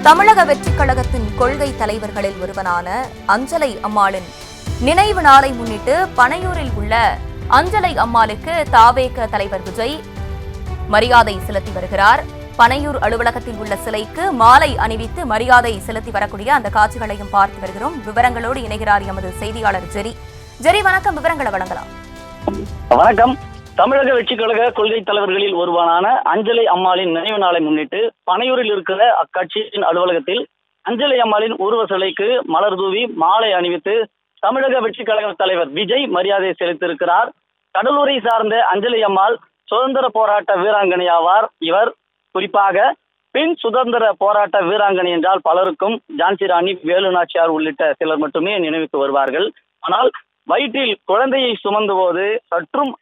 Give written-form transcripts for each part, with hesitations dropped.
தமிழக வெற்றிக் கழகத்தின் கொள்கை தலைவர்களில் ஒருவனான அஞ்சலை அம்மாளின் நினைவு நாளை முன்னிட்டு பனையூரில் உள்ள அஞ்சலை அம்மாளுக்கு தாவேக தலைவர் விஜய் மரியாதை செலுத்தி வருகிறார். பனையூர் அலுவலகத்தில் உள்ள சிலைக்கு மாலை அணிவித்து மரியாதை செலுத்தி வரக்கூடிய அந்த காட்சிகளையும் பார்த்து வருகிறோம். விவரங்களோடு இணைகிறார் எமது செய்தியாளர் ஜெரி. வணக்கம், விவரங்களை வழங்கலாம். வணக்கம். தமிழக வெற்றிக் கழக கொள்கை தலைவர்களில் ஒருவரான அஞ்சலை அம்மாளின் நினைவு நாளை முன்னிட்டு பனையூரில் இருக்கிற அக்கட்சியின் அலுவலகத்தில் அஞ்சலை அம்மாளின் உருவ சிலைக்கு மலர் தூவி மாலை அணிவித்து தமிழக வெற்றிக் கழக தலைவர் விஜய் மரியாதை செலுத்தியிருக்கிறார். கடலூரை சார்ந்த அஞ்சலை அம்மாள் சுதந்திர போராட்ட வீராங்கனை ஆவார். இவர் குறிப்பாக பெண் சுதந்திர போராட்ட வீராங்கனை என்றால் பலருக்கும் ஜான்சி ராணி, வேலு நாச்சியார் உள்ளிட்ட சிலர் மட்டுமே நினைவுக்கு வருவார்கள். ஆனால் வயிற்றில் குழந்தையை சுமந்த போது சற்றும்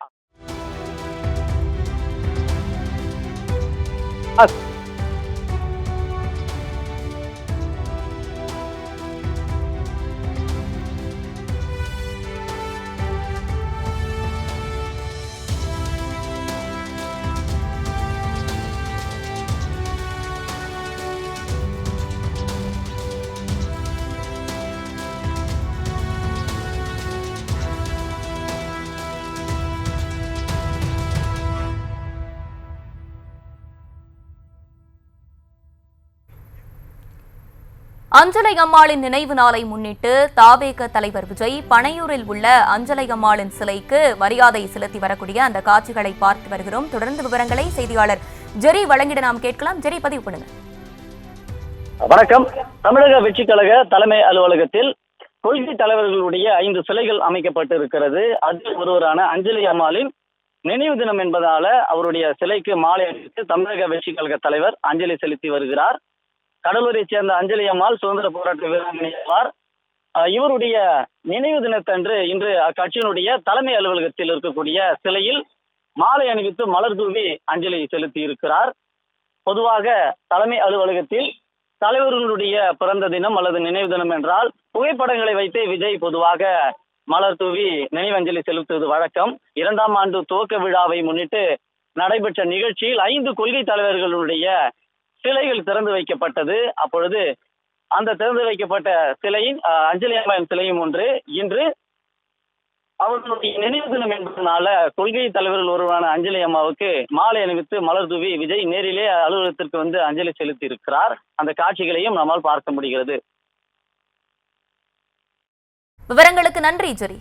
அஞ்சலை அம்மாளின் நினைவு நாளை முன்னிட்டு தாவேக தலைவர் விஜய் பனையூரில் உள்ள அஞ்சலை அம்மாளின் சிலைக்கு மரியாதை செலுத்தி வரக்கூடிய அந்த காட்சிகளை பார்த்து வருகிறோம். தொடர்ந்து விவரங்களை செய்தியாளர் ஜெரி வழங்கிட நாம் கேட்கலாம். ஜெரி, பதிவு பண்ணுங்க. வணக்கம். தமிழக வெற்றிக் கழக தலைமை அலுவலகத்தில் கொள்கை தலைவர்களுடைய 5 சிலைகள் அமைக்கப்பட்டு இருக்கிறது. அதில் ஒருவரான அஞ்சலி அம்மாளின் நினைவு தினம் என்பதால அவருடைய சிலைக்கு மாலை அணிவித்து தமிழக வெற்றிக் கழக தலைவர் அஞ்சலி செலுத்தி வருகிறார். கடலூரை சேர்ந்த அஞ்சலி அம்மாள் சுதந்திர போராட்ட வீராங்கனை ஆவார். இவருடைய நினைவு தினத்தன்று இன்று அக்கட்சியினுடைய தலைமை அலுவலகத்தில் இருக்கக்கூடிய சிலையில் மாலை அணிவித்து மலர் தூவி அஞ்சலி செலுத்தி இருக்கிறார். பொதுவாக தலைமை அலுவலகத்தில் தலைவர்களுடைய பிறந்த தினம் அல்லது நினைவு தினம் என்றால் புகைப்படங்களை வைத்து விஜய் பொதுவாக மலர் தூவி நினைவஞ்சலி செலுத்துவது வழக்கம். 2ஆம் ஆண்டு துவக்க விழாவை முன்னிட்டு நடைபெற்ற நிகழ்ச்சியில் 5 கொள்கை தலைவர்களுடைய சிலைகள் திறந்து வைக்கப்பட்டது. அப்பொழுது அந்த திறந்து வைக்கப்பட்ட சிலையின் அஞ்சலி அம்மாவின் சிலையும் ஒன்று. இன்று அவர்களுடைய நினைவு தினம் என்பதனால கொள்கை தலைவர்கள் ஒருவரான அஞ்சலி அம்மாவுக்கு மாலை அணிவித்து மலர் தூவி விஜய் நேரிலே அலுவலகத்திற்கு வந்து அஞ்சலி செலுத்தி இருக்கிறார். அந்த காட்சிகளையும் நம்மால் பார்க்க முடிகிறது. விவரங்களுக்கு நன்றி ஜெரி.